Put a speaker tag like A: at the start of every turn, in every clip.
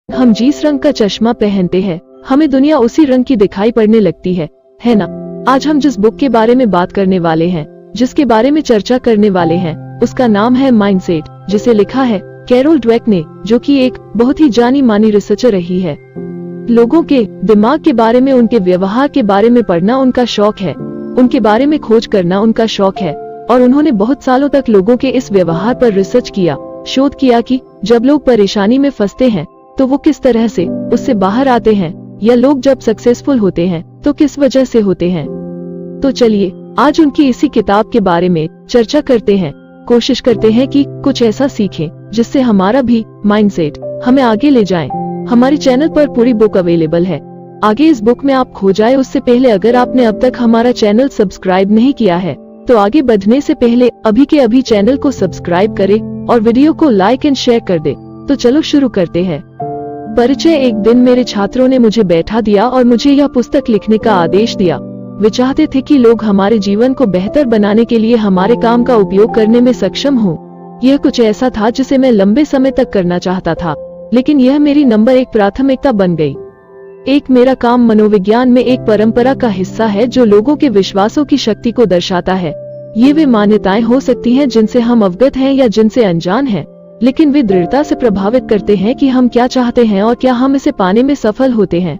A: हम जिस रंग का चश्मा पहनते हैं, हमें दुनिया उसी रंग की दिखाई पड़ने लगती है ना? आज हम जिस बुक के बारे में बात करने वाले हैं, जिसके बारे में चर्चा करने वाले हैं, उसका नाम है माइंडसेट, जिसे लिखा है कैरोल ड्वेक ने, जो कि एक बहुत ही जानी मानी रिसर्चर रही है। लोगों के दिमाग के बारे में, उनके व्यवहार के बारे में पढ़ना उनका शौक है, उनके बारे में खोज करना उनका शौक है, और उन्होंने बहुत सालों तक लोगों के इस व्यवहार पर रिसर्च किया, शोध किया कि जब लोग परेशानी में फंसते हैं तो वो किस तरह से उससे बाहर आते हैं, या लोग जब सक्सेसफुल होते हैं तो किस वजह से होते हैं। तो चलिए आज उनकी इसी किताब के बारे में चर्चा करते हैं, कोशिश करते हैं कि कुछ ऐसा सीखें जिससे हमारा भी माइंडसेट हमें आगे ले जाए। हमारे चैनल पर पूरी बुक अवेलेबल है, आगे इस बुक में आप खो जाए उससे पहले अगर आपने अब तक हमारा चैनल सब्सक्राइब नहीं किया है तो आगे बढ़ने से पहले अभी के अभी चैनल को सब्सक्राइब करें और वीडियो को लाइक एंड शेयर कर दे। तो चलो शुरू करते हैं। परिचय। एक दिन मेरे छात्रों ने मुझे बैठा दिया और मुझे यह पुस्तक लिखने का आदेश दिया। वे चाहते थे कि लोग हमारे जीवन को बेहतर बनाने के लिए हमारे काम का उपयोग करने में सक्षम हों। यह कुछ ऐसा था जिसे मैं लंबे समय तक करना चाहता था, लेकिन यह मेरी नंबर 1 प्राथमिकता बन गई। मेरा काम मनोविज्ञान में एक परंपरा का हिस्सा है जो लोगों के विश्वासों की शक्ति को दर्शाता है। ये वे मान्यताएं हो सकती हैं जिनसे हम अवगत हैं या जिनसे अनजान हैं, लेकिन वे दृढ़ता से प्रभावित करते हैं कि हम क्या चाहते हैं और क्या हम इसे पाने में सफल होते हैं।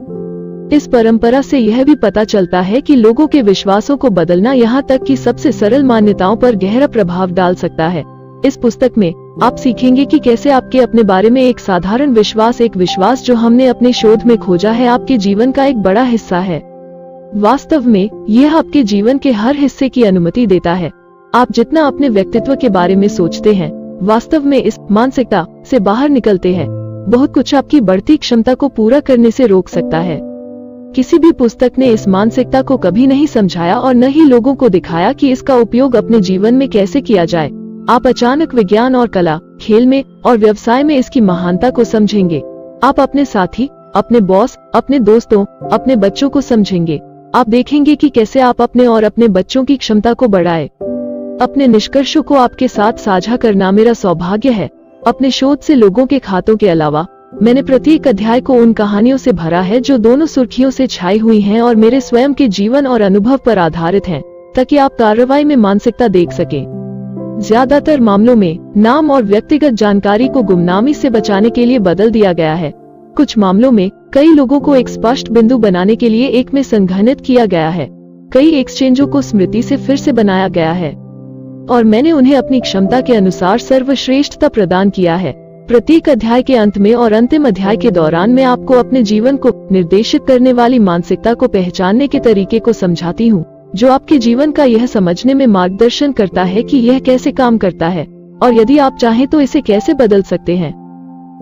A: इस परंपरा से यह भी पता चलता है कि लोगों के विश्वासों को बदलना, यहाँ तक कि सबसे सरल मान्यताओं पर गहरा प्रभाव डाल सकता है। इस पुस्तक में आप सीखेंगे कि कैसे आपके अपने बारे में एक साधारण विश्वास, एक विश्वास जो हमने अपने शोध में खोजा है, आपके जीवन का एक बड़ा हिस्सा है। वास्तव में यह आपके जीवन के हर हिस्से की अनुमति देता है। आप जितना अपने व्यक्तित्व के बारे में सोचते हैं, वास्तव में इस मानसिकता से बाहर निकलते हैं, बहुत कुछ आपकी बढ़ती क्षमता को पूरा करने से रोक सकता है। किसी भी पुस्तक ने इस मानसिकता को कभी नहीं समझाया और न ही लोगों को दिखाया कि इसका उपयोग अपने जीवन में कैसे किया जाए। आप अचानक विज्ञान और कला, खेल में और व्यवसाय में इसकी महानता को समझेंगे। आप अपने साथी, अपने बॉस, अपने दोस्तों, अपने बच्चों को समझेंगे। आप देखेंगे कि कैसे आप अपने और अपने बच्चों की क्षमता को बढ़ाए। अपने निष्कर्षों को आपके साथ साझा करना मेरा सौभाग्य है। अपने शोध से लोगों के खातों के अलावा मैंने प्रत्येक अध्याय को उन कहानियों से भरा है जो दोनों सुर्खियों से छाई हुई हैं और मेरे स्वयं के जीवन और अनुभव पर आधारित हैं, ताकि आप कार्रवाई में मानसिकता देख सकें। ज्यादातर मामलों में नाम और व्यक्तिगत जानकारी को गुमनामी से बचाने के लिए बदल दिया गया है। कुछ मामलों में कई लोगों को एक स्पष्ट बिंदु बनाने के लिए एक में संघनित किया गया है। कई एक्सचेंजों को स्मृति से फिर से बनाया गया है और मैंने उन्हें अपनी क्षमता के अनुसार सर्वश्रेष्ठता प्रदान किया है। प्रत्येक अध्याय के अंत में और अंतिम अध्याय के दौरान मैं आपको अपने जीवन को निर्देशित करने वाली मानसिकता को पहचानने के तरीके को समझाती हूँ, जो आपके जीवन का यह समझने में मार्गदर्शन करता है कि यह कैसे काम करता है और यदि आप चाहें तो इसे कैसे बदल सकते हैं।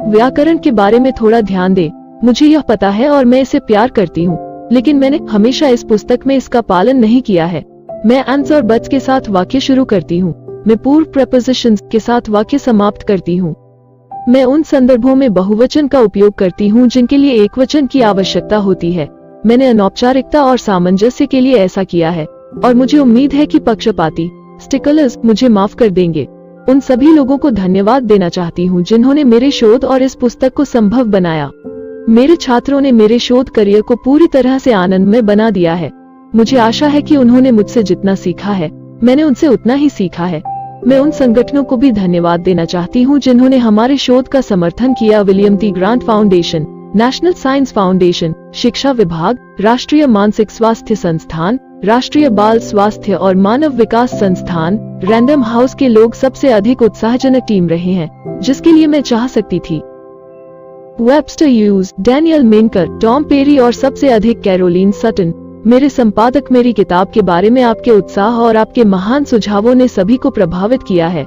A: व्याकरण के बारे में थोड़ा ध्यान दें। मुझे यह पता है और मैं इसे प्यार करती हूँ, लेकिन मैंने हमेशा इस पुस्तक में इसका पालन नहीं किया है। मैं एंड्स और बट्स के साथ वाक्य शुरू करती हूँ। मैं पूर्व प्रपोजिशंस के साथ वाक्य समाप्त करती हूँ। मैं उन संदर्भों में बहुवचन का उपयोग करती हूँ जिनके लिए एकवचन की आवश्यकता होती है। मैंने अनौपचारिकता और सामंजस्य के लिए ऐसा किया है और मुझे उम्मीद है कि पक्षपाती स्टिकलर्स मुझे माफ कर देंगे। उन सभी लोगों को धन्यवाद देना चाहती हूँ जिन्होंने मेरे शोध और इस पुस्तक को संभव बनाया। मेरे छात्रों ने मेरे शोध करियर को पूरी तरह से आनंदमय बना दिया है। मुझे आशा है कि उन्होंने मुझसे जितना सीखा है, मैंने उनसे उतना ही सीखा है। मैं उन संगठनों को भी धन्यवाद देना चाहती हूँ जिन्होंने हमारे शोध का समर्थन किया। William T grant foundation, national science foundation, शिक्षा विभाग, राष्ट्रीय मानसिक स्वास्थ्य संस्थान, राष्ट्रीय बाल स्वास्थ्य और मानव विकास संस्थान, रैंडम हाउस के लोग सबसे अधिक उत्साहजनक टीम रहे हैं जिसके लिए मैं चाह सकती थी। Webster Hughes, Daniel Menaker, Tom Perry और सबसे अधिक कैरोलीन सटन। मेरे संपादक, मेरी किताब के बारे में आपके उत्साह और आपके महान सुझावों ने सभी को प्रभावित किया है।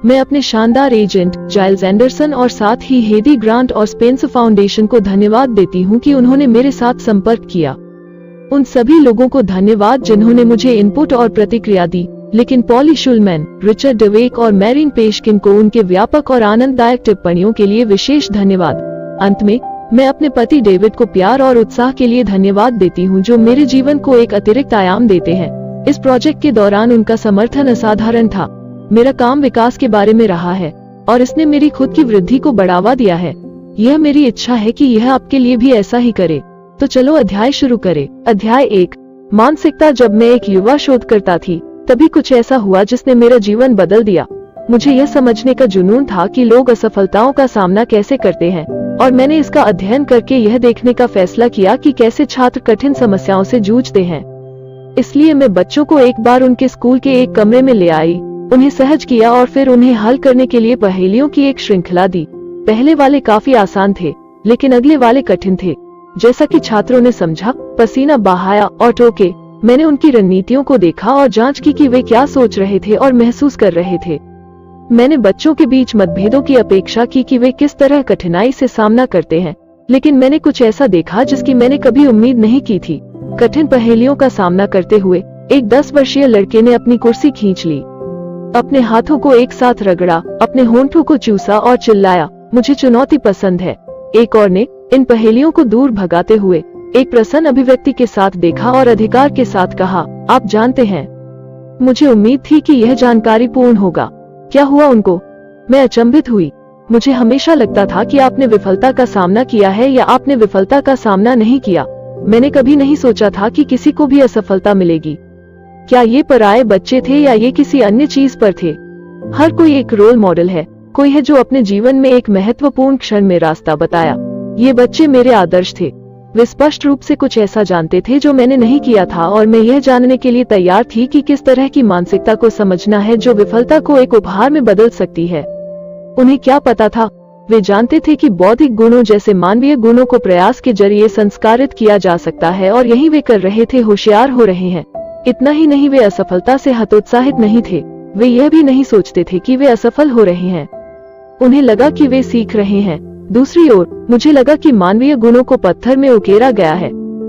A: मैं अपने शानदार एजेंट जाइल्स एंडरसन और साथ ही हेदी ग्रांट और स्पेंसर फाउंडेशन को धन्यवाद देती हूँ कि उन्होंने मेरे साथ संपर्क किया। उन सभी लोगों को धन्यवाद जिन्होंने मुझे इनपुट और प्रतिक्रिया दी, लेकिन पॉली शुलमैन, रिचर्ड डवेक और मैरीन पेशकिन को उनके व्यापक और आनंददायक टिप्पणियों के लिए विशेष धन्यवाद। अंत में मैं अपने पति डेविड को प्यार और उत्साह के लिए धन्यवाद देती हूँ जो मेरे जीवन को एक अतिरिक्त आयाम देते हैं। इस प्रोजेक्ट के दौरान उनका समर्थन असाधारण था। मेरा काम विकास के बारे में रहा है और इसने मेरी खुद की वृद्धि को बढ़ावा दिया है। यह मेरी इच्छा है कि यह आपके लिए भी ऐसा ही करे। तो चलो अध्याय शुरू करें। अध्याय 1, मानसिकता। जब मैं एक युवा शोधकर्ता थी तभी कुछ ऐसा हुआ जिसने मेरा जीवन बदल दिया। मुझे यह समझने का जुनून था कि लोग असफलताओं का सामना कैसे करते हैं, और मैंने इसका अध्ययन करके यह देखने का फैसला किया कि कैसे छात्र कठिन समस्याओं से जूझते हैं। इसलिए मैं बच्चों को एक बार उनके स्कूल के एक कमरे में ले आई, उन्हें सहज किया और फिर उन्हें हल करने के लिए पहेलियों की एक श्रृंखला दी। पहले वाले काफी आसान थे, लेकिन अगले वाले कठिन थे। जैसा कि छात्रों ने समझा, पसीना बहाया और टोके, मैंने उनकी रणनीतियों को देखा और जांच की कि वे क्या सोच रहे थे और महसूस कर रहे थे। मैंने बच्चों के बीच मतभेदों की अपेक्षा की कि वे किस तरह कठिनाई से सामना करते हैं, लेकिन मैंने कुछ ऐसा देखा जिसकी मैंने कभी उम्मीद नहीं की थी। कठिन पहेलियों का सामना करते हुए एक 10 वर्षीय लड़के ने अपनी कुर्सी खींच ली, अपने हाथों को एक साथ रगड़ा, अपने होंठों को चूसा और चिल्लाया, मुझे चुनौती पसंद है। एक और ने इन पहेलियों को दूर भगाते हुए एक प्रसन्न अभिव्यक्ति के साथ देखा और अधिकार के साथ कहा, आप जानते हैं, मुझे उम्मीद थी कि यह जानकारी पूर्ण होगा। क्या हुआ उनको? मैं अचंभित हुई। मुझे हमेशा लगता था कि आपने विफलता का सामना किया है या आपने विफलता का सामना नहीं किया। मैंने कभी नहीं सोचा था कि किसी को भी असफलता मिलेगी। क्या ये पराये बच्चे थे या ये किसी अन्य चीज पर थे? हर कोई एक रोल मॉडल है, कोई है जो अपने जीवन में एक महत्वपूर्ण क्षण में रास्ता बताया। ये बच्चे मेरे आदर्श थे। वे स्पष्ट रूप से कुछ ऐसा जानते थे जो मैंने नहीं किया था, और मैं यह जानने के लिए तैयार थी कि किस तरह की मानसिकता को समझना है जो विफलता को एक उपहार में बदल सकती है। उन्हें क्या पता था? वे जानते थे कि बौद्धिक गुणों जैसे मानवीय गुणों को प्रयास के जरिए संस्कारित किया जा सकता है, और यही वे कर रहे थे, होशियार हो रहे हैं। इतना ही नहीं, वे असफलता से हतोत्साहित नहीं थे। वे यह भी नहीं सोचते थे कि वे असफल हो रहे हैं। उन्हें लगा कि वे सीख रहे हैं। दूसरी ओर मुझे लगा कि मानवीय गुणों को पत्थर में उकेरा गया है।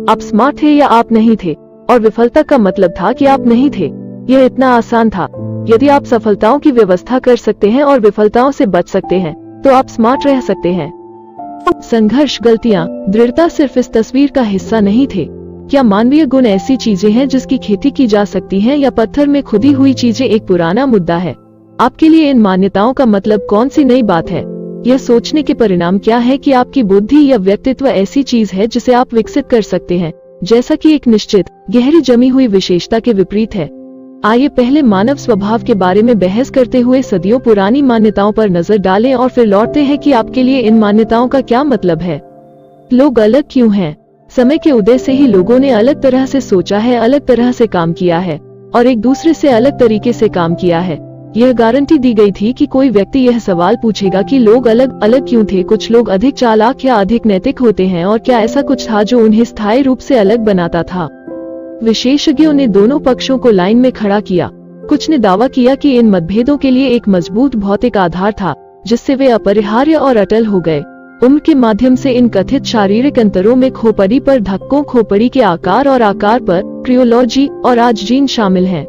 A: आप स्मार्ट थे या आप नहीं थे, और विफलता का मतलब था कि आप नहीं थे। यह इतना आसान था। यदि आप सफलताओं की व्यवस्था कर सकते हैं और विफलताओं से बच सकते हैं, तो आप स्मार्ट रह सकते हैं। संघर्ष, गलतियां, दृढ़ता सिर्फ इस तस्वीर का हिस्सा नहीं थे। क्या मानवीय गुण ऐसी चीजें हैं जिसकी खेती की जा सकती है, या पत्थर में खुदी हुई चीजें एक पुराना मुद्दा है? आपके लिए इन मान्यताओं का मतलब कौन सी नई बात है? यह सोचने के परिणाम क्या है कि आपकी बुद्धि या व्यक्तित्व ऐसी चीज है जिसे आप विकसित कर सकते हैं, जैसा कि एक निश्चित गहरी जमी हुई विशेषता के विपरीत है। आइए पहले मानव स्वभाव के बारे में बहस करते हुए सदियों पुरानी मान्यताओं पर नजर डालें और फिर लौटते हैं कि आपके लिए इन मान्यताओं का क्या मतलब है। लोग अलग क्यों हैं? समय के उदय से ही लोगों ने अलग तरह से सोचा है, अलग तरह से काम किया है, और एक दूसरे से अलग तरीके से काम किया है। यह गारंटी दी गई थी कि कोई व्यक्ति यह सवाल पूछेगा कि लोग अलग अलग क्यों थे। कुछ लोग अधिक चालाक या अधिक नैतिक होते हैं, और क्या ऐसा कुछ था जो उन्हें स्थायी रूप से अलग बनाता था? विशेषज्ञों ने दोनों पक्षों को लाइन में खड़ा किया। कुछ ने दावा किया कि इन मतभेदों के लिए एक मजबूत भौतिक आधार था, जिससे वे अपरिहार्य और अटल हो गए। उम्र के माध्यम से इन कथित शारीरिक अंतरों में खोपड़ी पर धक्कों, खोपड़ी के आकार और आकार पर क्रियोलॉजी और आज जीन शामिल हैं।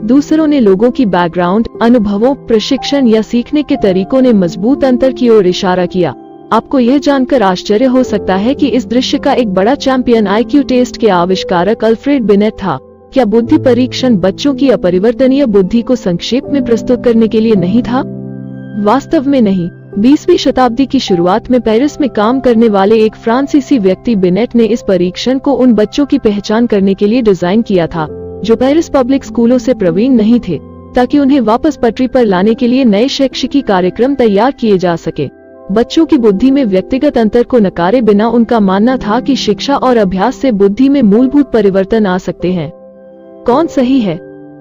A: दूसरों ने लोगों की बैकग्राउंड, अनुभवों, प्रशिक्षण या सीखने के तरीकों ने मजबूत अंतर की ओर इशारा किया। आपको यह जानकर आश्चर्य हो सकता है कि इस दृश्य का एक बड़ा चैंपियन आईक्यू टेस्ट के आविष्कारक अल्फ्रेड बिनेट था। क्या बुद्धि परीक्षण बच्चों की अपरिवर्तनीय बुद्धि को संक्षेप में प्रस्तुत करने के लिए नहीं था? वास्तव में नहीं। 20वीं शताब्दी की शुरुआत में पेरिस में काम करने वाले एक फ्रांसीसी व्यक्ति बिनेट ने इस परीक्षण को उन बच्चों की पहचान करने के लिए डिजाइन किया था जो पेरिस पब्लिक स्कूलों से प्रवीण नहीं थे, ताकि उन्हें वापस पटरी पर लाने के लिए नए शैक्षिकी कार्यक्रम तैयार किए जा सके। बच्चों की बुद्धि में व्यक्तिगत अंतर को नकारे बिना उनका मानना था कि शिक्षा और अभ्यास से बुद्धि में मूलभूत परिवर्तन आ सकते हैं। कौन सही है?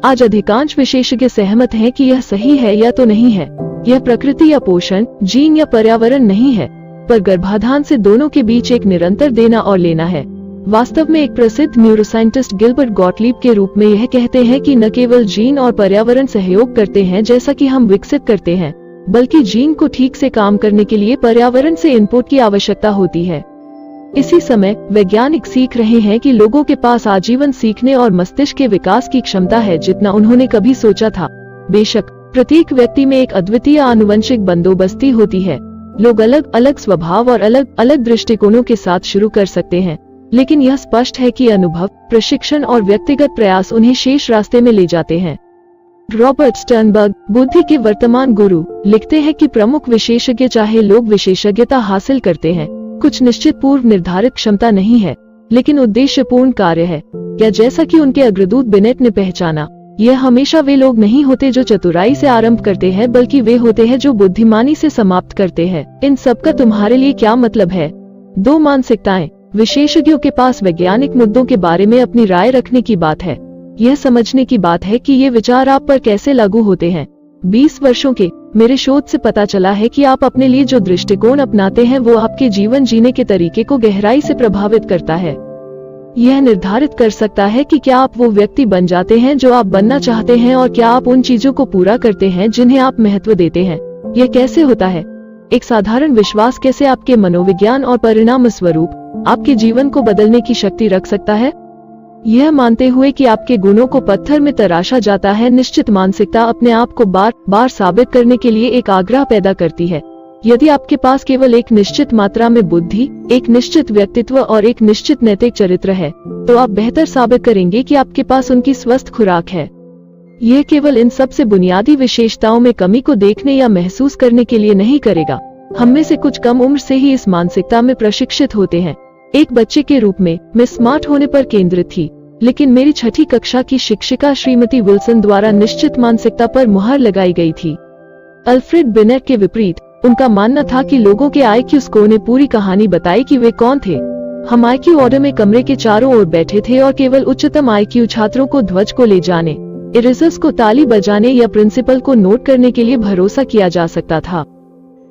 A: आज अधिकांश विशेषज्ञ सहमत हैं कि यह सही है या तो नहीं है। यह प्रकृति या पोषण, जीन या पर्यावरण नहीं है, पर गर्भाधान से दोनों के बीच एक निरंतर देना और लेना है। वास्तव में एक प्रसिद्ध न्यूरोसाइंटिस्ट गिलबर्ट गॉटलीब के रूप में यह कहते हैं कि न केवल जीन और पर्यावरण सहयोग करते हैं जैसा कि हम विकसित करते हैं, बल्कि जीन को ठीक से काम करने के लिए पर्यावरण से इनपुट की आवश्यकता होती है। इसी समय वैज्ञानिक सीख रहे हैं कि लोगों के पास आजीवन सीखने और मस्तिष्क के विकास की क्षमता है जितना उन्होंने कभी सोचा था। बेशक प्रत्येक व्यक्ति में एक अद्वितीय आनुवंशिक बंदोबस्ती होती है। लोग अलग अलग स्वभाव और अलग अलग दृष्टिकोणों के साथ शुरू कर सकते हैं, लेकिन यह स्पष्ट है कि अनुभव, प्रशिक्षण और व्यक्तिगत प्रयास उन्हें शेष रास्ते में ले जाते हैं। रॉबर्ट स्टर्नबर्ग, बुद्धि के वर्तमान गुरु, लिखते हैं कि प्रमुख विशेषज्ञ, चाहे लोग विशेषज्ञता हासिल करते हैं, कुछ निश्चित पूर्व निर्धारित क्षमता नहीं है, लेकिन उद्देश्यपूर्ण कार्य है। या जैसा कि उनके अग्रदूत बिनेट ने पहचाना, यह हमेशा वे लोग नहीं होते जो चतुराई से आरंभ करते हैं, बल्कि वे होते हैं जो बुद्धिमानी से समाप्त करते हैं। इन सब का तुम्हारे लिए क्या मतलब है? 2 मानसिकताएं। विशेषज्ञों के पास वैज्ञानिक मुद्दों के बारे में अपनी राय रखने की बात है। यह समझने की बात है कि ये विचार आप पर कैसे लागू होते हैं। 20 वर्षों के मेरे शोध से पता चला है कि आप अपने लिए जो दृष्टिकोण अपनाते हैं वो आपके जीवन जीने के तरीके को गहराई से प्रभावित करता है। यह निर्धारित कर सकता है कि क्या आप वो व्यक्ति बन जाते हैं जो आप बनना चाहते हैं, और क्या आप उन चीजों को पूरा करते हैं जिन्हें आप महत्व देते हैं। यह कैसे होता है? एक साधारण विश्वास कैसे आपके मनोविज्ञान और परिणाम स्वरूप आपके जीवन को बदलने की शक्ति रख सकता है? यह मानते हुए कि आपके गुणों को पत्थर में तराशा जाता है, निश्चित मानसिकता अपने आप को बार बार साबित करने के लिए एक आग्रह पैदा करती है। यदि आपके पास केवल एक निश्चित मात्रा में बुद्धि, एक निश्चित व्यक्तित्व और एक निश्चित नैतिक चरित्र है, तो आप बेहतर साबित करेंगे कि आपके पास उनकी स्वस्थ खुराक है। यह केवल इन सबसे बुनियादी विशेषताओं में कमी को देखने या महसूस करने के लिए नहीं करेगा। हम में से कुछ कम उम्र से ही इस मानसिकता में प्रशिक्षित होते हैं। एक बच्चे के रूप में मैं स्मार्ट होने पर केंद्रित थी, लेकिन मेरी 6ठी कक्षा की शिक्षिका श्रीमती विल्सन द्वारा निश्चित मानसिकता पर मुहर लगाई गई थी। अल्फ्रेड बिनेट के विपरीत, उनका मानना था कि लोगों के IQ स्कोर ने पूरी कहानी बताई कि वे कौन थे। हम IQ ऑर्डर में कमरे के चारों ओर बैठे थे और केवल उच्चतम IQ छात्रों को ध्वज को ले जाने, इरेजर्स को ताली बजाने या प्रिंसिपल को नोट करने के लिए भरोसा किया जा सकता था।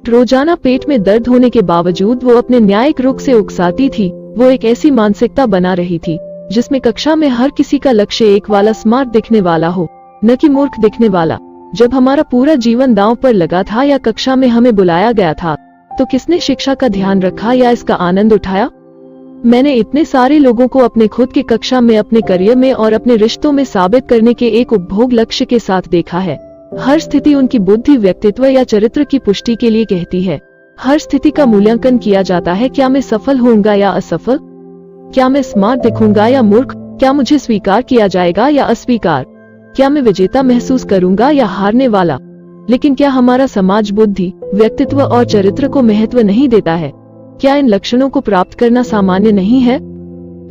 A: रोजाना पेट में दर्द होने के बावजूद वो अपने न्यायिक रुख से उकसाती थी। वो एक ऐसी मानसिकता बना रही थी जिसमें कक्षा में हर किसी का लक्ष्य एक वाला स्मार्ट दिखने वाला हो, न कि मूर्ख दिखने वाला। जब हमारा पूरा जीवन दांव पर लगा था या कक्षा में हमें बुलाया गया था, तो किसने शिक्षा का ध्यान रखा या इसका आनंद उठाया? मैंने इतने सारे लोगों को अपने खुद के कक्षा में, अपने करियर में और अपने रिश्तों में साबित करने के एक उपभोग लक्ष्य के साथ देखा है। हर स्थिति उनकी बुद्धि, व्यक्तित्व या चरित्र की पुष्टि के लिए कहती है। हर स्थिति का मूल्यांकन किया जाता है, क्या मैं सफल होऊंगा या असफल, क्या मैं स्मार्ट दिखूंगा या मूर्ख, क्या मुझे स्वीकार किया जाएगा या अस्वीकार, क्या मैं विजेता महसूस करूंगा या हारने वाला। लेकिन क्या हमारा समाज बुद्धि, व्यक्तित्व और चरित्र को महत्व नहीं देता है? क्या इन लक्षणों को प्राप्त करना सामान्य नहीं है?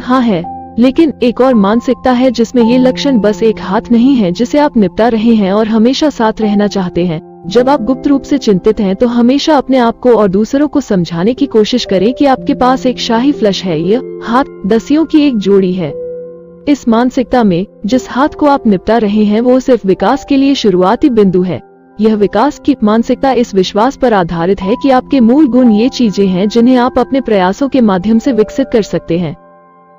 A: हाँ है, लेकिन एक और मानसिकता है जिसमें ये लक्षण बस एक हाथ नहीं है जिसे आप निपटा रहे हैं और हमेशा साथ रहना चाहते हैं। जब आप गुप्त रूप से चिंतित हैं तो हमेशा अपने आप को और दूसरों को समझाने की कोशिश करें कि आपके पास एक शाही फ्लश है। यह हाथ दसियों की एक जोड़ी है। इस मानसिकता में जिस हाथ को आप निपटा रहे हैं वो सिर्फ विकास के लिए शुरुआती बिंदु है। यह विकास की मानसिकता इस विश्वास पर आधारित है कि आपके मूल गुण ये चीजें हैं जिन्हें आप अपने प्रयासों के माध्यम से विकसित कर सकते हैं।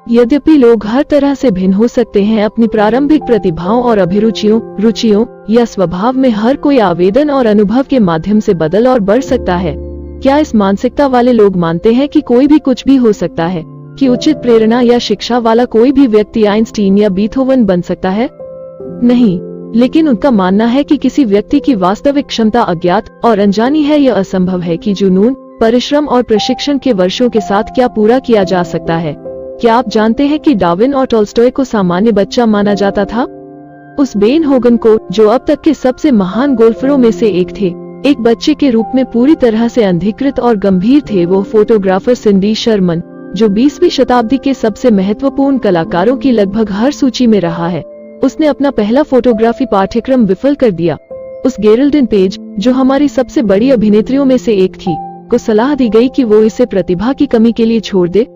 A: यद्यपि लोग हर तरह से भिन्न हो सकते हैं, अपनी प्रारंभिक प्रतिभाओं और अभिरुचियों, रुचियों या स्वभाव में हर कोई आवेदन और अनुभव के माध्यम से बदल और बढ़ सकता है। क्या इस मानसिकता वाले लोग मानते हैं कि कोई भी कुछ भी हो सकता है, कि उचित प्रेरणा या शिक्षा वाला कोई भी व्यक्ति आइंस्टीन या बीथोवन बन सकता है? नहीं, लेकिन उनका मानना है कि किसी व्यक्ति की वास्तविक क्षमता अज्ञात और अनजानी है। यह असंभव है कि जुनून, परिश्रम और प्रशिक्षण के वर्षों के साथ क्या पूरा किया जा सकता है। क्या आप जानते हैं कि डार्विन और टॉल्स्टॉय को सामान्य बच्चा माना जाता था? उस बेन होगन को, जो अब तक के सबसे महान गोल्फरों में से एक थे, एक बच्चे के रूप में पूरी तरह से अंधीकृत और गंभीर थे। वो फोटोग्राफर सिंडी शर्मन, जो 20वीं शताब्दी के सबसे महत्वपूर्ण कलाकारों की लगभग हर सूची में रहा है, उसने अपना पहला फोटोग्राफी पाठ्यक्रम विफल कर दिया। उस गेरल्डिन पेज, जो हमारी सबसे बड़ी अभिनेत्रियों में से एक थी, को सलाह दी गई कि वो इसे प्रतिभा की कमी के लिए छोड़ दे।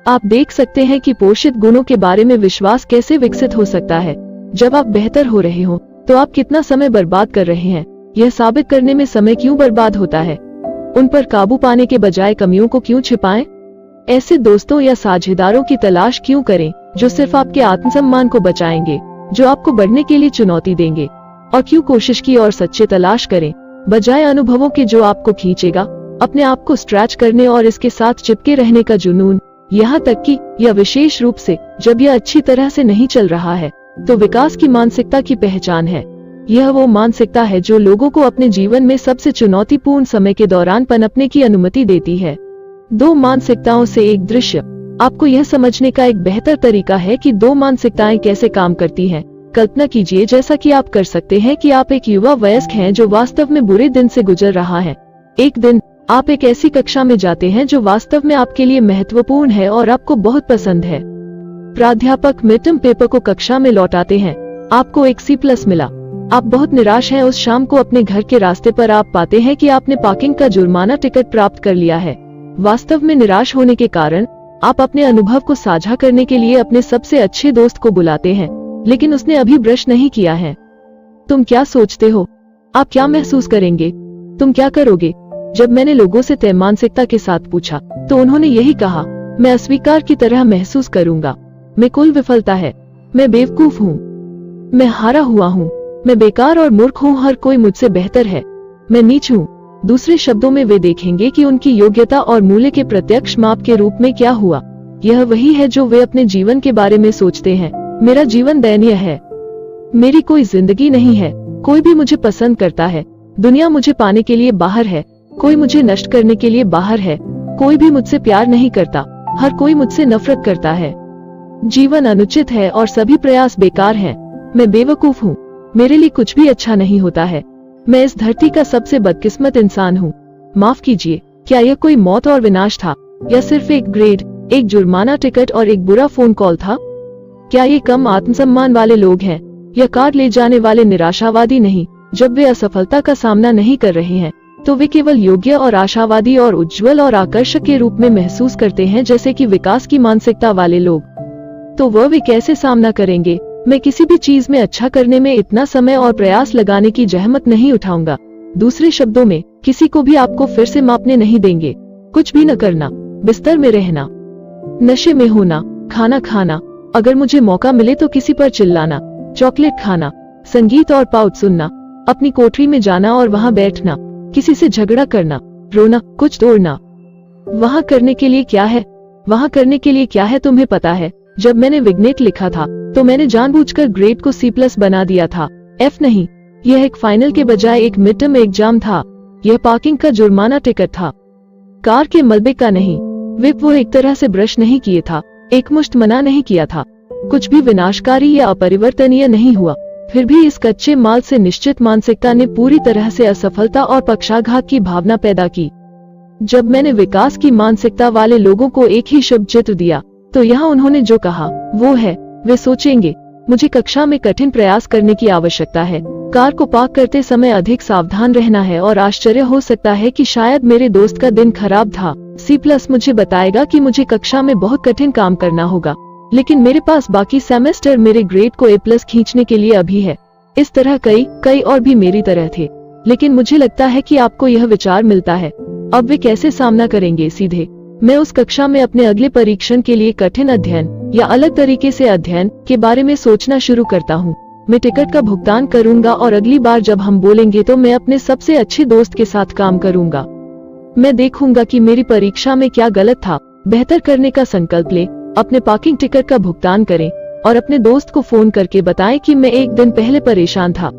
A: आप देख सकते हैं कि पोषित गुणों के बारे में विश्वास कैसे विकसित हो सकता है। जब आप बेहतर हो रहे हो तो आप कितना समय बर्बाद कर रहे हैं, यह साबित करने में समय क्यों बर्बाद होता है। उन पर काबू पाने के बजाय कमियों को क्यों छिपाएं? ऐसे दोस्तों या साझेदारों की तलाश क्यों करें जो सिर्फ आपके आत्मसम्मान को बचाएंगे, जो आपको बढ़ने के लिए चुनौती देंगे? और क्यों कोशिश की और सच्चे तलाश करें बजाय अनुभवों के जो आपको खींचेगा? अपने आप को स्ट्रेच करने और इसके साथ चिपके रहने का जुनून, यहाँ तक कि यह विशेष रूप से जब यह अच्छी तरह से नहीं चल रहा है, तो विकास की मानसिकता की पहचान है। यह वो मानसिकता है जो लोगों को अपने जीवन में सबसे चुनौतीपूर्ण समय के दौरान पनपने की अनुमति देती है। 2 मानसिकताओं से एक दृश्य। आपको यह समझने का एक बेहतर तरीका है कि 2 मानसिकताएं कैसे काम करती हैं। कल्पना कीजिए जैसा कि आप कर सकते हैं कि आप एक युवा वयस्क हैं जो वास्तव में बुरे दिन से गुजर रहा है। एक दिन आप एक ऐसी कक्षा में जाते हैं जो वास्तव में आपके लिए महत्वपूर्ण है और आपको बहुत पसंद है। प्राध्यापक मिडटर्म पेपर को कक्षा में लौटाते हैं। आपको एक C+ मिला। आप बहुत निराश हैं। उस शाम को अपने घर के रास्ते पर आप पाते हैं कि आपने पार्किंग का जुर्माना टिकट प्राप्त कर लिया है। वास्तव में निराश होने के कारण आप अपने अनुभव को साझा करने के लिए अपने सबसे अच्छे दोस्त को बुलाते हैं, लेकिन उसने अभी ब्रश नहीं किया है। तुम क्या सोचते हो? आप क्या महसूस करेंगे? तुम क्या करोगे? जब मैंने लोगों से तय मानसिकता के साथ पूछा तो उन्होंने यही कहा, मैं अस्वीकार की तरह महसूस करूंगा। मैं कुल विफलता है। मैं बेवकूफ हूँ। मैं हारा हुआ हूँ। मैं बेकार और मूर्ख हूँ। हर कोई मुझसे बेहतर है। मैं नीच हूँ। दूसरे शब्दों में वे देखेंगे कि उनकी योग्यता और मूल्य के प्रत्यक्ष माप के रूप में क्या हुआ। यह वही है जो वे अपने जीवन के बारे में सोचते हैं। मेरा जीवन दयनीय है। मेरी कोई जिंदगी नहीं है। कोई भी मुझे पसंद करता है। दुनिया मुझे पाने के लिए बाहर है। कोई मुझे नष्ट करने के लिए बाहर है। कोई भी मुझसे प्यार नहीं करता। हर कोई मुझसे नफरत करता है। जीवन अनुचित है और सभी प्रयास बेकार हैं। मैं बेवकूफ हूँ। मेरे लिए कुछ भी अच्छा नहीं होता है। मैं इस धरती का सबसे बदकिस्मत इंसान हूँ। माफ कीजिए, क्या यह कोई मौत और विनाश था या सिर्फ एक ग्रेड, एक जुर्माना टिकट और एक बुरा फोन कॉल था? क्या ये कम आत्मसम्मान वाले लोग हैं या कार ले जाने वाले निराशावादी नहीं? जब वे असफलता का सामना नहीं कर रहे हैं तो वे केवल योग्य और आशावादी और उज्जवल और आकर्षक के रूप में महसूस करते हैं, जैसे कि विकास की मानसिकता वाले लोग। तो वे कैसे सामना करेंगे? मैं किसी भी चीज में अच्छा करने में इतना समय और प्रयास लगाने की जहमत नहीं उठाऊंगा। दूसरे शब्दों में, किसी को भी आपको फिर से मापने नहीं देंगे। कुछ भी न करना, बिस्तर में रहना, नशे में होना, खाना खाना, अगर मुझे मौका मिले तो किसी पर चिल्लाना, चॉकलेट खाना, संगीत और पाउट सुनना, अपनी कोठरी में जाना और वहाँ बैठना, किसी से झगड़ा करना, रोना, कुछ तोड़ना। वहाँ करने के लिए क्या है? वहाँ करने के लिए क्या है तुम्हें पता है? जब मैंने विग्नेट लिखा था तो मैंने जानबूझकर ग्रेड को C+ बना दिया था, F नहीं। यह एक फाइनल के बजाय एक मिडटर्म एग्जाम था। यह पार्किंग का जुर्माना टिकट था, कार के मलबे का नहीं। वो एक तरह से ब्रश नहीं किए था, एकमुश्त मना नहीं किया था। कुछ भी विनाशकारी या अपरिवर्तनीय नहीं हुआ। फिर भी इस कच्चे माल से निश्चित मानसिकता ने पूरी तरह से असफलता और पक्षाघात की भावना पैदा की। जब मैंने विकास की मानसिकता वाले लोगों को एक ही शब्द चित्र दिया तो यहाँ उन्होंने जो कहा वो है, वे सोचेंगे मुझे कक्षा में कठिन प्रयास करने की आवश्यकता है, कार को पार्क करते समय अधिक सावधान रहना है और आश्चर्य हो सकता है कि शायद मेरे दोस्त का दिन खराब था। C+ मुझे बताएगा कि मुझे कक्षा में बहुत कठिन काम करना होगा, लेकिन मेरे पास बाकी सेमेस्टर मेरे ग्रेड को A+ खींचने के लिए अभी है। इस तरह कई और भी मेरी तरह थे, लेकिन मुझे लगता है कि आपको यह विचार मिलता है। अब वे कैसे सामना करेंगे? सीधे, मैं उस कक्षा में अपने अगले परीक्षण के लिए कठिन अध्ययन या अलग तरीके से अध्ययन के बारे में सोचना शुरू करता हूँ। मैं टिकट का भुगतान करूंगा और अगली बार जब हम बोलेंगे तो मैं अपने सबसे अच्छे दोस्त के साथ काम करूंगा। मैं देखूंगा कि मेरी परीक्षा में क्या गलत था। बेहतर करने का संकल्प ले, अपने पार्किंग टिकट का भुगतान करें और अपने दोस्त को फोन करके बताएं कि मैं एक दिन पहले परेशान था।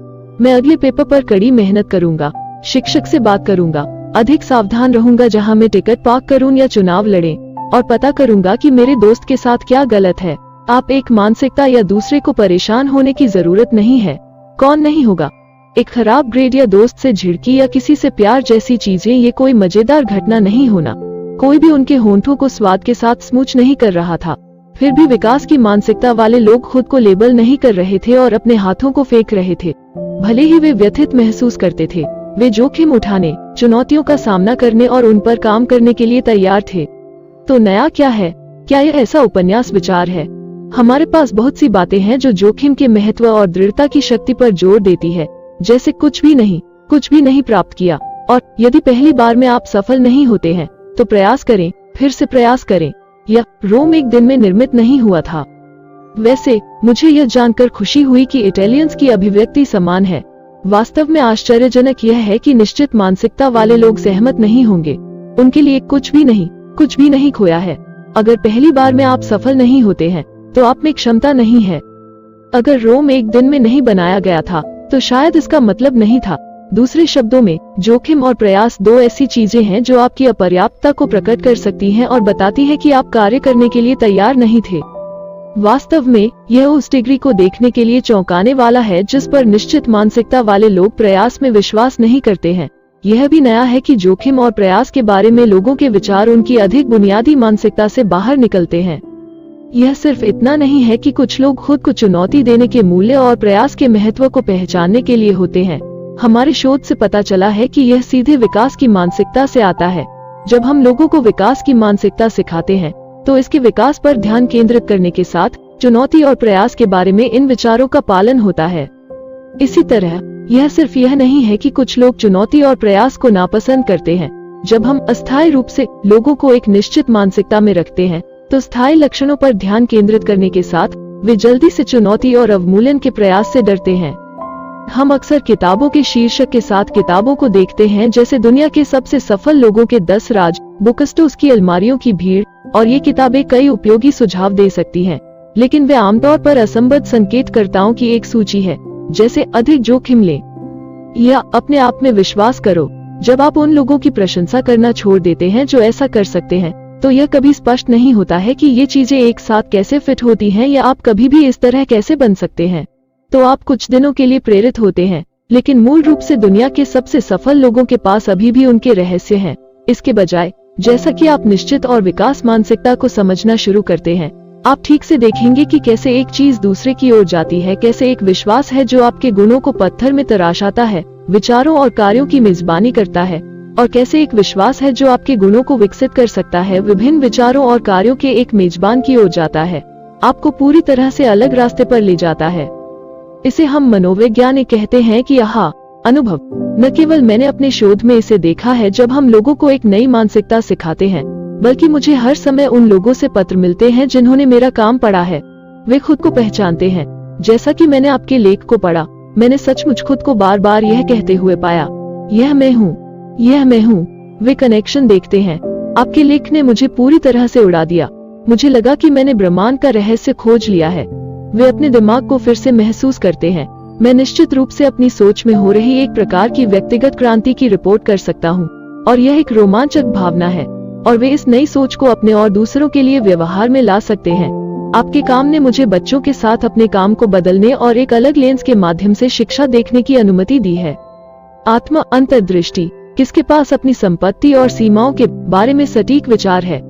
A: मैं अगले पेपर पर कड़ी मेहनत करूंगा, शिक्षक से बात करूंगा, अधिक सावधान रहूंगा जहां मैं टिकट पार्क करूं या चुनाव लड़ें, और पता करूंगा कि मेरे दोस्त के साथ क्या गलत है। आप एक मानसिकता या दूसरे को परेशान होने की जरूरत नहीं है। कौन नहीं होगा? एक खराब ग्रेड या दोस्त से झिड़की या किसी से प्यार जैसी चीजें, ये कोई मजेदार घटना नहीं होना। कोई भी उनके होंठों को स्वाद के साथ स्मूच नहीं कर रहा था। फिर भी विकास की मानसिकता वाले लोग खुद को लेबल नहीं कर रहे थे और अपने हाथों को फेंक रहे थे। भले ही वे व्यथित महसूस करते थे, वे जोखिम उठाने, चुनौतियों का सामना करने और उन पर काम करने के लिए तैयार थे। तो नया क्या है? क्या यह ऐसा उपन्यास विचार है? हमारे पास बहुत सी बातें हैं जो जोखिम के महत्व और दृढ़ता की शक्ति पर जोर देती है, जैसे कुछ भी नहीं प्राप्त किया, और यदि पहली बार में आप सफल नहीं होते हैं तो प्रयास करें, फिर से प्रयास करें, या रोम एक दिन में निर्मित नहीं हुआ था। वैसे मुझे यह जानकर खुशी हुई कि इटालियंस की अभिव्यक्ति समान है। वास्तव में आश्चर्यजनक यह है कि निश्चित मानसिकता वाले लोग सहमत नहीं होंगे। उनके लिए कुछ भी नहीं खोया है। अगर पहली बार में आप सफल नहीं होते हैं तो आप में क्षमता नहीं है। अगर रोम एक दिन में नहीं बनाया गया था तो शायद इसका मतलब नहीं था। दूसरे शब्दों में, जोखिम और प्रयास दो ऐसी चीजें हैं जो आपकी अपर्याप्तता को प्रकट कर सकती हैं और बताती है कि आप कार्य करने के लिए तैयार नहीं थे। वास्तव में यह उस डिग्री को देखने के लिए चौंकाने वाला है जिस पर निश्चित मानसिकता वाले लोग प्रयास में विश्वास नहीं करते हैं। यह भी नया है कि जोखिम और प्रयास के बारे में लोगों के विचार उनकी अधिक बुनियादी मानसिकता से बाहर निकलते हैं। यह सिर्फ इतना नहीं है कि कुछ लोग खुद को चुनौती देने के मूल्य और प्रयास के महत्व को पहचानने के लिए होते हैं। हमारे शोध से पता चला है कि यह सीधे विकास की मानसिकता से आता है। जब हम लोगों को विकास की मानसिकता सिखाते हैं तो इसके विकास पर ध्यान केंद्रित करने के साथ चुनौती और प्रयास के बारे में इन विचारों का पालन होता है। इसी तरह यह सिर्फ यह नहीं है कि कुछ लोग चुनौती और प्रयास को नापसंद करते हैं। जब हम अस्थायी रूप से लोगों को एक निश्चित मानसिकता में रखते हैं तो स्थायी लक्षणों पर ध्यान केंद्रित करने के साथ वे जल्दी से चुनौती और अवमूल्यन के प्रयास से डरते हैं। हम अक्सर किताबों के शीर्षक के साथ किताबों को देखते हैं जैसे दुनिया के सबसे सफल लोगों के 10 राज, बुकस्टोर्स की अलमारियों की भीड़, और ये किताबें कई उपयोगी सुझाव दे सकती हैं, लेकिन वे आमतौर पर असंबद्ध संकेतकर्ताओं की एक सूची है, जैसे अधिक जोखिम ले या अपने आप में विश्वास करो। जब आप उन लोगों की प्रशंसा करना छोड़ देते हैं जो ऐसा कर सकते हैं, तो यह कभी स्पष्ट नहीं होता है कि ये चीजें एक साथ कैसे फिट होती हैं या आप कभी भी इस तरह कैसे बन सकते हैं। तो आप कुछ दिनों के लिए प्रेरित होते हैं, लेकिन मूल रूप से दुनिया के सबसे सफल लोगों के पास अभी भी उनके रहस्य हैं। इसके बजाय जैसा कि आप निश्चित और विकास मानसिकता को समझना शुरू करते हैं, आप ठीक से देखेंगे कि कैसे एक चीज दूसरे की ओर जाती है, कैसे एक विश्वास है जो आपके गुणों को पत्थर में तराशाता है, विचारों और कार्यों की मेजबानी करता है, और कैसे एक विश्वास है जो आपके गुणों को विकसित कर सकता है, विभिन्न विचारों और कार्यों के एक मेजबान की ओर जाता है, आपको पूरी तरह से अलग रास्ते पर ले जाता है। इसे हम मनोवैज्ञानिक कहते हैं कि यह अनुभव। न केवल मैंने अपने शोध में इसे देखा है जब हम लोगों को एक नई मानसिकता सिखाते हैं, बल्कि मुझे हर समय उन लोगों से पत्र मिलते हैं जिन्होंने मेरा काम पढ़ा है। वे खुद को पहचानते हैं। जैसा कि मैंने आपके लेख को पढ़ा, मैंने सचमुच खुद को बार बार यह कहते हुए पाया, यह मैं हूँ, यह मैं हूँ। वे कनेक्शन देखते हैं। आपके लेख ने मुझे पूरी तरह से उड़ा दिया। मुझे लगा कि मैंने ब्रह्मांड का रहस्य खोज लिया है। वे अपने दिमाग को फिर से महसूस करते हैं। मैं निश्चित रूप से अपनी सोच में हो रही एक प्रकार की व्यक्तिगत क्रांति की रिपोर्ट कर सकता हूँ, और यह एक रोमांचक भावना है। और वे इस नई सोच को अपने और दूसरों के लिए व्यवहार में ला सकते हैं। आपके काम ने मुझे बच्चों के साथ अपने काम को बदलने और एक अलग लेंस के माध्यम से शिक्षा देखने की अनुमति दी है। आत्मा अंतर्दृष्टि। किसके पास अपनी संपत्ति और सीमाओं के बारे में सटीक विचार है?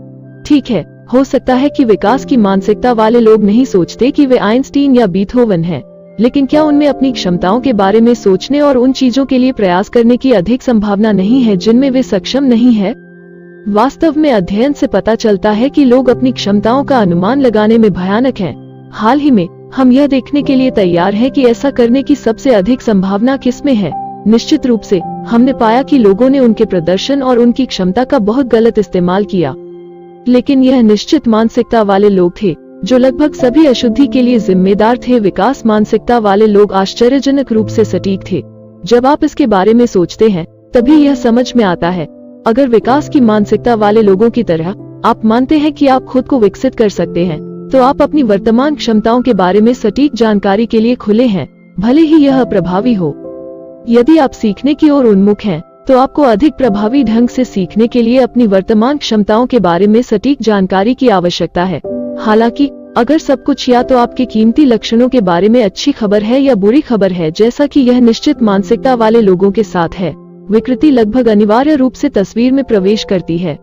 A: ठीक है, हो सकता है कि विकास की मानसिकता वाले लोग नहीं सोचते कि वे आइंस्टीन या बीथोवन हैं, लेकिन क्या उनमें अपनी क्षमताओं के बारे में सोचने और उन चीजों के लिए प्रयास करने की अधिक संभावना नहीं है जिनमें वे सक्षम नहीं है? वास्तव में अध्ययन से पता चलता है कि लोग अपनी क्षमताओं का अनुमान लगाने में भयानक हैं। हाल ही में हम यह देखने के लिए तैयार हैं कि ऐसा करने की सबसे अधिक संभावना किसमें है। निश्चित रूप से हमने पाया कि लोगों ने उनके प्रदर्शन और उनकी क्षमता का बहुत गलत इस्तेमाल किया, लेकिन यह निश्चित मानसिकता वाले लोग थे जो लगभग सभी अशुद्धि के लिए जिम्मेदार थे। विकास मानसिकता वाले लोग आश्चर्यजनक रूप से सटीक थे। जब आप इसके बारे में सोचते हैं तभी यह समझ में आता है। अगर विकास की मानसिकता वाले लोगों की तरह आप मानते हैं कि आप खुद को विकसित कर सकते हैं, तो आप अपनी वर्तमान क्षमताओं के बारे में सटीक जानकारी के लिए खुले हैं, भले ही यह अप्रभावी हो। यदि आप सीखने की ओर उन्मुख हैं, तो आपको अधिक प्रभावी ढंग से सीखने के लिए अपनी वर्तमान क्षमताओं के बारे में सटीक जानकारी की आवश्यकता है। हालांकि अगर सब कुछ या तो आपके कीमती लक्षणों के बारे में अच्छी खबर है या बुरी खबर है, जैसा कि यह निश्चित मानसिकता वाले लोगों के साथ है, विकृति लगभग अनिवार्य रूप से तस्वीर में प्रवेश करती है।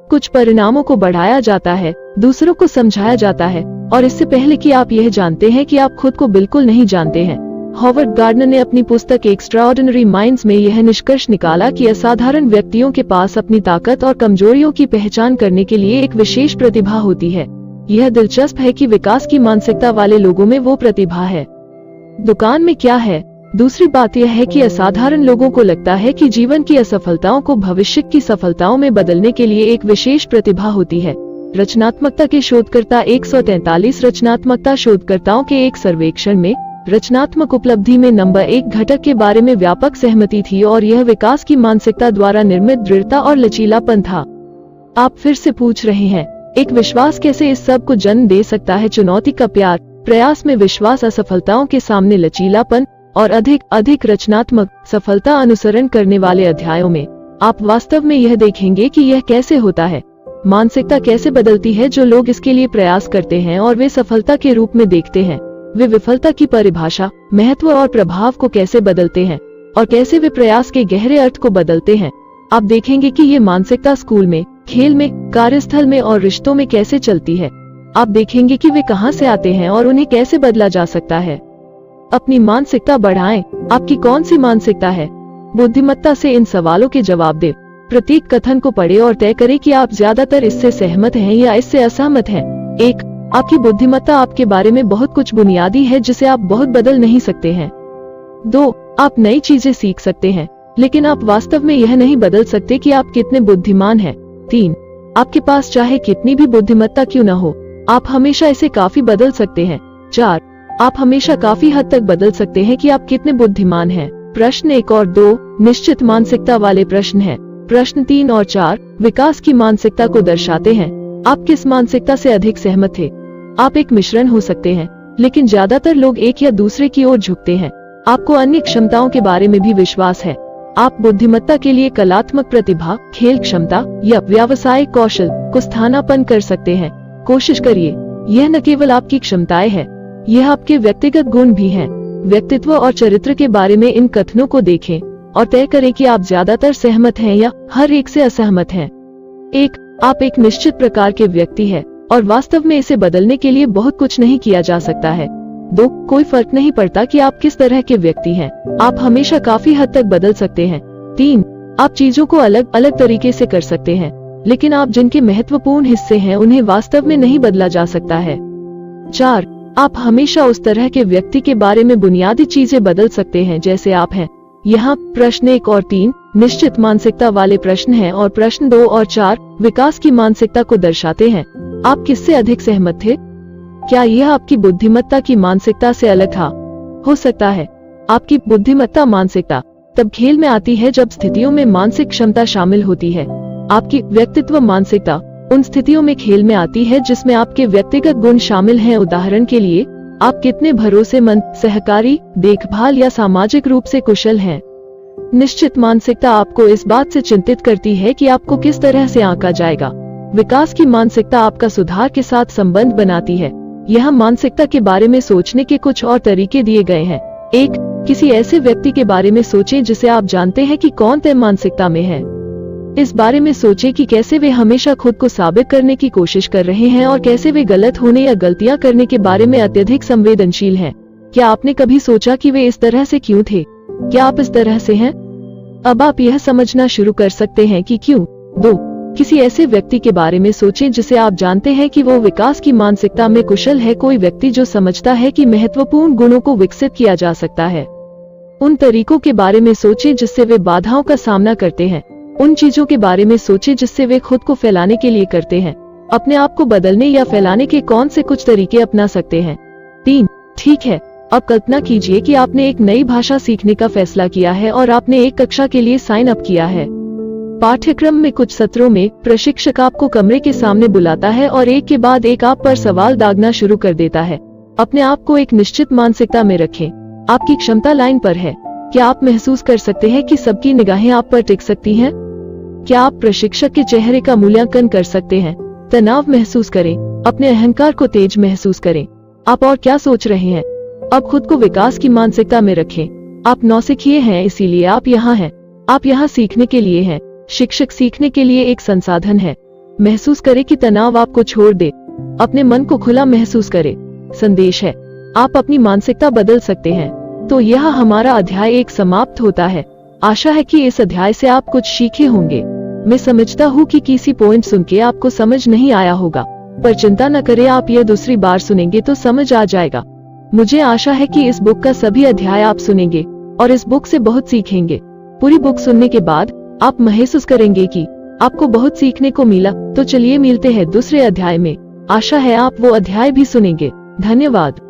A: कुछ परिणामों को बढ़ाया जाता है, दूसरों को समझाया जाता है, और इससे पहले कि आप यह जानते हैं कि आप खुद को बिल्कुल नहीं जानते हैं। हॉवर्ड गार्डनर ने अपनी पुस्तक एक्स्ट्राऑर्डिनरी माइंड्स में यह निष्कर्ष निकाला कि असाधारण व्यक्तियों के पास अपनी ताकत और कमजोरियों की पहचान करने के लिए एक विशेष प्रतिभा होती है। यह दिलचस्प है कि विकास की मानसिकता वाले लोगों में वो प्रतिभा है। दुकान में क्या है? दूसरी बात यह है कि असाधारण लोगों को लगता है कि जीवन की असफलताओं को भविष्य की सफलताओं में बदलने के लिए एक विशेष प्रतिभा होती है। रचनात्मकता के शोधकर्ता 143 रचनात्मकता शोधकर्ताओं के एक सर्वेक्षण में रचनात्मक उपलब्धि में नंबर 1 घटक के बारे में व्यापक सहमति थी, और यह विकास की मानसिकता द्वारा निर्मित दृढ़ता और लचीलापन था। आप फिर से पूछ रहे हैं, एक विश्वास कैसे इस सब को जन्म दे सकता है? चुनौती का प्यार, प्रयास में विश्वास, असफलताओं के सामने लचीलापन और अधिक रचनात्मक सफलता अनुसरण करने वाले अध्यायों में आप वास्तव में यह देखेंगे कि यह कैसे होता है। मानसिकता कैसे बदलती है जो लोग इसके लिए प्रयास करते हैं और वे सफलता के रूप में देखते हैं। वे विफलता की परिभाषा, महत्व और प्रभाव को कैसे बदलते हैं और कैसे वे प्रयास के गहरे अर्थ को बदलते हैं। आप देखेंगे कि ये मानसिकता स्कूल में, खेल में, कार्यस्थल में और रिश्तों में कैसे चलती है। आप देखेंगे कि वे कहां से आते हैं और उन्हें कैसे बदला जा सकता है। अपनी मानसिकता बढ़ाएं। आपकी कौन सी मानसिकता है? बुद्धिमत्ता से इन सवालों के जवाब दें। प्रत्येक कथन को पढ़ें और तय करें कि आप ज्यादातर इससे सहमत हैं या इससे असहमत हैं। 1. आपकी बुद्धिमत्ता आपके बारे में बहुत कुछ बुनियादी है जिसे आप बहुत बदल नहीं सकते हैं। 2. आप नई चीजें सीख सकते हैं, लेकिन आप वास्तव में यह नहीं बदल सकते कि आप कितने बुद्धिमान हैं। 3. आपके पास चाहे कितनी भी बुद्धिमत्ता क्यों न हो, आप हमेशा इसे काफी बदल सकते हैं। 4. आप हमेशा काफी हद तक बदल सकते हैं कि आप कितने बुद्धिमान हैं। प्रश्न 1 और 2 निश्चित मानसिकता वाले प्रश्न हैं। प्रश्न 3 और 4 विकास की मानसिकता को दर्शाते हैं। आप किस मानसिकता से अधिक सहमत थे? आप एक मिश्रण हो सकते हैं, लेकिन ज्यादातर लोग एक या दूसरे की ओर झुकते हैं। आपको अन्य क्षमताओं के बारे में भी विश्वास है। आप बुद्धिमत्ता के लिए कलात्मक प्रतिभा, खेल क्षमता या व्यावसायिक कौशल को स्थानापन्न कर सकते हैं। कोशिश करिए। यह न केवल आपकी क्षमताएं हैं, यह आपके व्यक्तिगत गुण भी हैं। व्यक्तित्व और चरित्र के बारे में इन कथनों को देखें और तय करें कि आप ज्यादातर सहमत हैं या हर एक से असहमत हैं। 1. आप एक निश्चित प्रकार के व्यक्ति हैं और वास्तव में इसे बदलने के लिए बहुत कुछ नहीं किया जा सकता है। 2. कोई फर्क नहीं पड़ता कि आप किस तरह के व्यक्ति हैं, आप हमेशा काफी हद तक बदल सकते हैं। 3. आप चीजों को अलग अलग तरीके से कर सकते हैं, लेकिन आप जिनके महत्वपूर्ण हिस्से हैं उन्हें वास्तव में नहीं बदला जा सकता है। 4. आप हमेशा उस तरह के व्यक्ति के बारे में बुनियादी चीजें बदल सकते हैं जैसे आप हैं। यहाँ प्रश्न 1 और 3 निश्चित मानसिकता वाले प्रश्न हैं और प्रश्न 2 और 4 विकास की मानसिकता को दर्शाते हैं। आप किससे अधिक सहमत थे? क्या यह आपकी बुद्धिमत्ता की मानसिकता से अलग था? हो सकता है। आपकी बुद्धिमत्ता मानसिकता तब खेल में आती है जब स्थितियों में मानसिक क्षमता शामिल होती है। आपकी व्यक्तित्व मानसिकता उन स्थितियों में खेल में आती है जिसमें आपके व्यक्तिगत गुण शामिल हैं। उदाहरण के लिए, आप कितने भरोसेमंद, सहकारी, देखभाल या सामाजिक रूप से कुशल हैं। निश्चित मानसिकता आपको इस बात से चिंतित करती है कि आपको किस तरह से आंका जाएगा। विकास की मानसिकता आपका सुधार के साथ संबंध बनाती है। यह मानसिकता के बारे में सोचने के कुछ और तरीके दिए गए हैं। 1. किसी ऐसे व्यक्ति के बारे में सोचें जिसे आप जानते हैं कि कौन तय मानसिकता में है। इस बारे में सोचें कि कैसे वे हमेशा खुद को साबित करने की कोशिश कर रहे हैं और कैसे वे गलत होने या गलतियां करने के बारे में अत्यधिक संवेदनशील हैं। क्या आपने कभी सोचा कि वे इस तरह से क्यों थे? क्या आप इस तरह से हैं? अब आप यह समझना शुरू कर सकते हैं कि क्यों। 2. किसी ऐसे व्यक्ति के बारे में सोचें जिसे आप जानते हैं कि वो विकास की मानसिकता में कुशल है। कोई व्यक्ति जो समझता है कि महत्वपूर्ण गुणों को विकसित किया जा सकता है। उन तरीकों के बारे में सोचें जिससे वे बाधाओं का सामना करते हैं। उन चीजों के बारे में सोचें जिससे वे खुद को फैलाने के लिए करते हैं। अपने आप को बदलने या फैलाने के कौन से कुछ तरीके अपना सकते हैं। 3. ठीक है, अब कल्पना कीजिए कि आपने एक नई भाषा सीखने का फैसला किया है और आपने एक कक्षा के लिए साइन अप किया है। पाठ्यक्रम में कुछ सत्रों में प्रशिक्षक आपको कमरे के सामने बुलाता है और एक के बाद एक आप पर सवाल दागना शुरू कर देता है। अपने आप को एक निश्चित मानसिकता में रखें। आपकी क्षमता लाइन पर है। क्या आप महसूस कर सकते हैं कि सबकी निगाहें आप पर टिक सकती हैं? क्या आप प्रशिक्षक के चेहरे का मूल्यांकन कर सकते हैं? तनाव महसूस करें, अपने अहंकार को तेज महसूस करें। आप और क्या सोच रहे हैं? अब खुद को विकास की मानसिकता में रखें। आप नौसिखिए हैं, इसीलिए आप यहाँ हैं। आप यहाँ सीखने के लिए हैं। शिक्षक सीखने के लिए एक संसाधन है। महसूस करें कि तनाव आपको छोड़ दे। अपने मन को खुला महसूस करें। संदेश है, आप अपनी मानसिकता बदल सकते हैं। तो यह हमारा अध्याय 1 समाप्त होता है। आशा है कि इस अध्याय से आप कुछ सीखे होंगे। मैं समझता हूँ कि किसी पॉइंट सुन के आपको समझ नहीं आया होगा, पर चिंता न करें, आप यह दूसरी बार सुनेंगे तो समझ आ जाएगा। मुझे आशा है कि इस बुक का सभी अध्याय आप सुनेंगे और इस बुक से बहुत सीखेंगे। पूरी बुक सुनने के बाद आप महसूस करेंगे कि आपको बहुत सीखने को मिला। तो चलिए मिलते हैं दूसरे अध्याय में। आशा है आप वो अध्याय भी सुनेंगे। धन्यवाद।